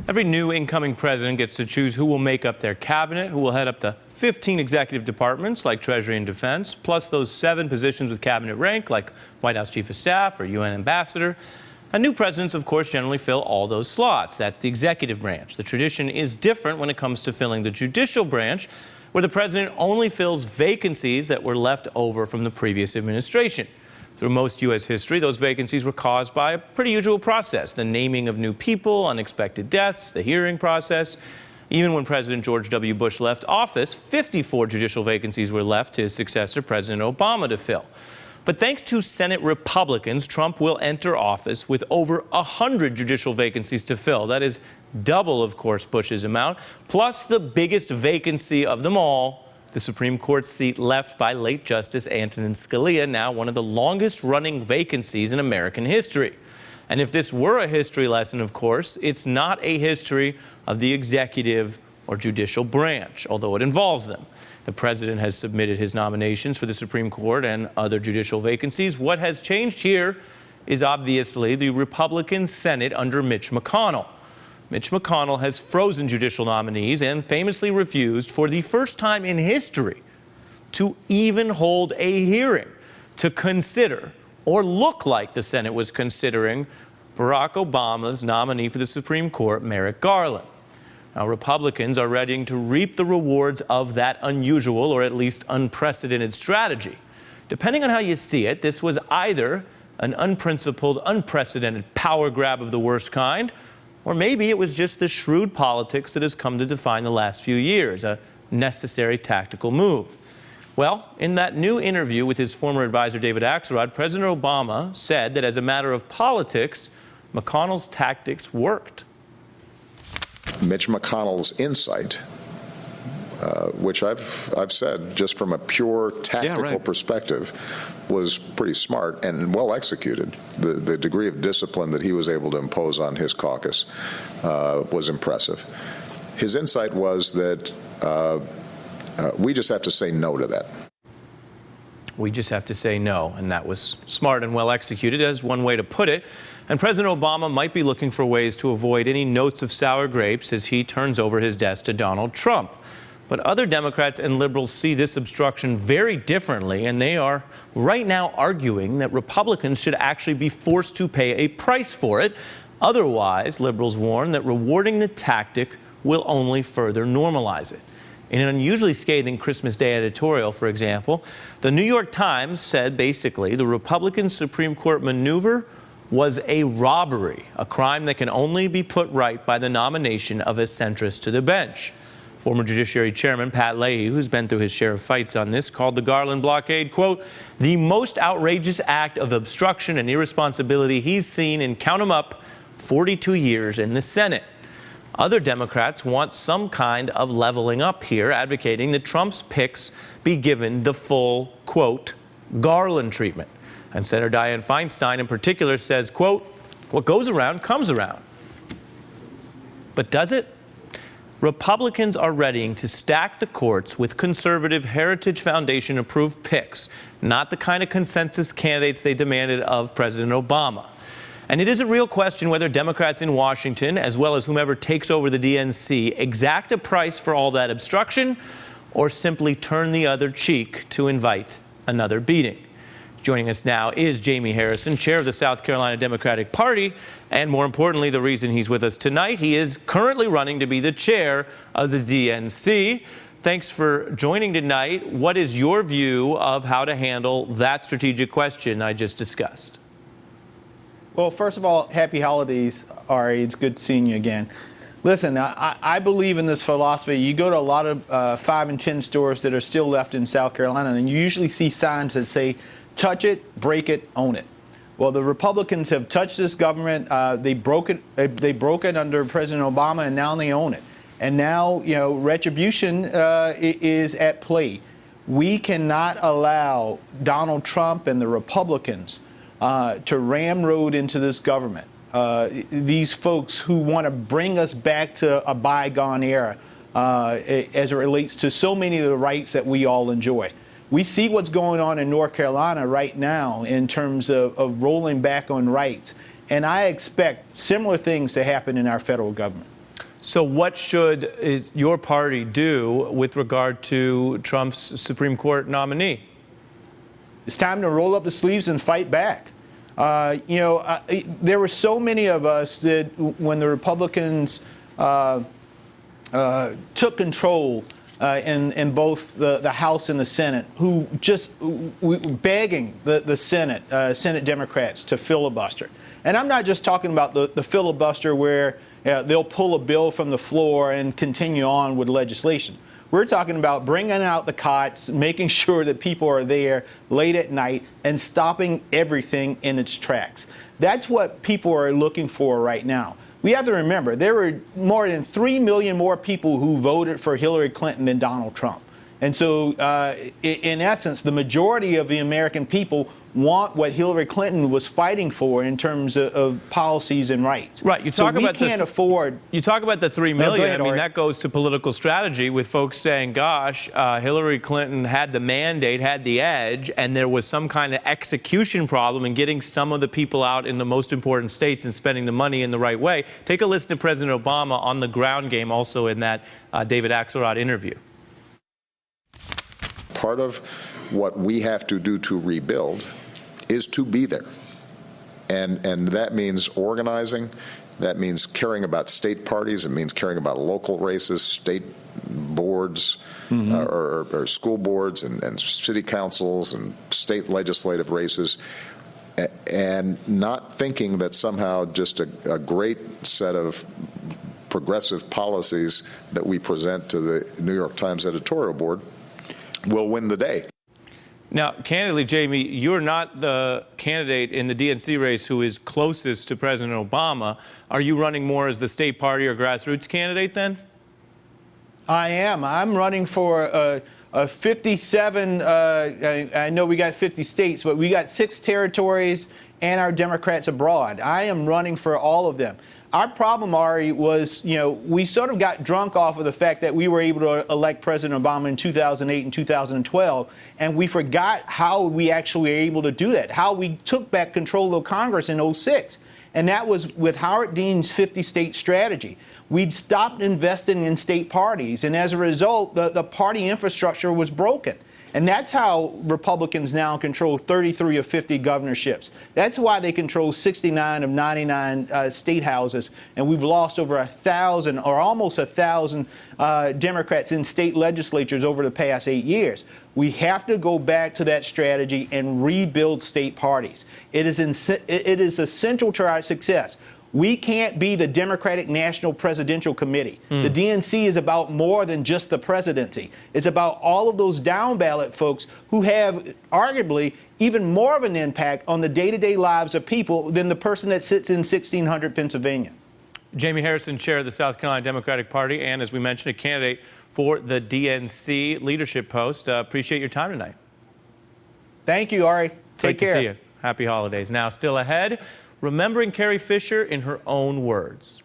Every new incoming president gets to choose who will make up their cabinet, who will head up the 15 executive departments like Treasury and Defense, plus those 7 positions with cabinet rank like White House Chief of Staff or UN Ambassador. And new presidents, of course, generally fill all those slots. That's the executive branch. The tradition is different when it comes to filling the judicial branch, where the president only fills vacancies that were left over from the previous administration. Through most U.S. history, those vacancies were caused by a pretty usual process: the naming of new people, unexpected deaths, the hearing process. Even when President George W. Bush left office, 54 judicial vacancies were left to his successor, President Obama, to fill. But thanks to Senate Republicans, Trump will enter office with over 100 judicial vacancies to fill. That is double, of course, Bush's amount, plus the biggest vacancy of them all, the Supreme Court seat left by late Justice Antonin Scalia, now one of the longest-running vacancies in American history. And if this were a history lesson, of course, it's not a history of the executive or judicial branch, although it involves them. The president has submitted his nominations for the Supreme Court and other judicial vacancies. What has changed here is obviously the Republican Senate under Mitch McConnell. Mitch McConnell has frozen judicial nominees and famously refused, for the first time in history, to even hold a hearing to consider, or look like the Senate was considering, Barack Obama's nominee for the Supreme Court, Merrick Garland. Now, Republicans are ready to reap the rewards of that unusual, or at least unprecedented, strategy. Depending on how you see it, this was either an unprincipled, unprecedented power grab of the worst kind, or maybe it was just the shrewd politics that has come to define the last few years, a necessary tactical move. Well, in that new interview with his former advisor, David Axelrod, President Obama said that as a matter of politics, McConnell's tactics worked. Mitch McConnell's insight, which I've said just from a pure tactical perspective, was pretty smart and well executed. The degree of discipline that he was able to impose on his caucus was impressive. His insight was that we just have to say no to that. We just have to say no, and that was smart and well executed, as one way to put it. And President Obama might be looking for ways to avoid any notes of sour grapes as he turns over his desk to Donald Trump. But other Democrats and liberals see this obstruction very differently, and they are right now arguing that Republicans should actually be forced to pay a price for it. Otherwise, liberals warn that rewarding the tactic will only further normalize it. In an unusually scathing Christmas Day editorial, for example, the New York Times said basically the Republican Supreme Court maneuver was a robbery, a crime that can only be put right by the nomination of a centrist to the bench. Former Judiciary Chairman Pat Leahy, who's been through his share of fights on this, called the Garland blockade, quote, the most outrageous act of obstruction and irresponsibility he's seen in, count 'em up, 42 years in the Senate. Other Democrats want some kind of leveling up here, advocating that Trump's picks be given the full, quote, Garland treatment. And Senator Dianne Feinstein in particular says, quote, what goes around comes around. But does it? Republicans are readying to stack the courts with conservative Heritage Foundation-approved picks, not the kind of consensus candidates they demanded of President Obama. And it is a real question whether Democrats in Washington, as well as whomever takes over the DNC, exact a price for all that obstruction or simply turn the other cheek to invite another beating. Joining us now is Jaime Harrison, chair of the South Carolina Democratic Party, and more importantly, the reason he's with us tonight, he is currently running to be the chair of the DNC. Thanks for joining tonight. What is your view of how to handle that strategic question I just discussed? Well, first of all, happy holidays, Ari. It's good seeing you again. Listen, I believe in this philosophy. You go to a lot of 5 and 10 stores that are still left in South Carolina, and you usually see signs that say, touch it, break it, own it. Well, the Republicans have touched this government. They broke it under President Obama, and now they own it. And now, you know, retribution is at play. We cannot allow Donald Trump and the Republicans to ramrod into this government. These folks who want to bring us back to a bygone era as it relates to so many of the rights that we all enjoy. We see what's going on in North Carolina right now in terms of rolling back on rights. And I expect similar things to happen in our federal government. So what should your party do with regard to Trump's Supreme Court nominee? It's time to roll up the sleeves and fight back. There were so many of us that when the Republicans took control in both the House and the Senate, who just begging the Senate Democrats to filibuster. And I'm not just talking about the filibuster where they'll pull a bill from the floor and continue on with legislation. We're talking about bringing out the cots, making sure that people are there late at night, and stopping everything in its tracks. That's what people are looking for right now. We have to remember, there were more than 3 million more people who voted for Hillary Clinton than Donald Trump. And so, in essence, the majority of the American people want what Hillary Clinton was fighting for in terms of policies and rights. Right. You talk about we can't afford. You talk about the 3 million. Ahead, I mean, Ari. that goes to political strategy with folks saying, gosh, Hillary Clinton had the mandate, had the edge, and there was some kind of execution problem in getting some of the people out in the most important states and spending the money in the right way. Take a listen to President Obama on the ground game also in that David Axelrod interview. Part of what we have to do to rebuild is to be there. And that means organizing. That means caring about state parties. It means caring about local races, state boards, or school boards and city councils and state legislative races, and not thinking that somehow just a great set of progressive policies that we present to the New York Times editorial board will win the day. Now, candidly, Jamie, you're not the candidate in the DNC race who is closest to President Obama. Are you running more as the state party or grassroots candidate then? I am. I'm running for a 57, I know we got 50 states, but we got 6 territories and our Democrats abroad. I am running for all of them. Our problem, Ari, was, we sort of got drunk off of the fact that we were able to elect President Obama in 2008 and 2012, and we forgot how we actually were able to do that, how we took back control of Congress in 2006. And that was with Howard Dean's 50-state strategy. We'd stopped investing in state parties, and as a result, the party infrastructure was broken. And that's how Republicans now control 33 of 50 governorships. That's why they control 69 of 99 state houses. And we've lost over 1,000 or almost 1,000 Democrats in state legislatures over the past 8 years. We have to go back to that strategy and rebuild state parties. It is essential to our success. We can't be the Democratic National Presidential Committee. The DNC is about more than just the presidency. It's about all of those down ballot folks who have arguably even more of an impact on the day-to-day lives of people than the person that sits in 1600 Pennsylvania. Jaime Harrison, chair of the South Carolina Democratic Party, and as we mentioned, a candidate for the DNC leadership post. Appreciate your time tonight. Thank you, Ari. Take care. Great to see you. Happy holidays. Now, still ahead, remembering Carrie Fisher in her own words.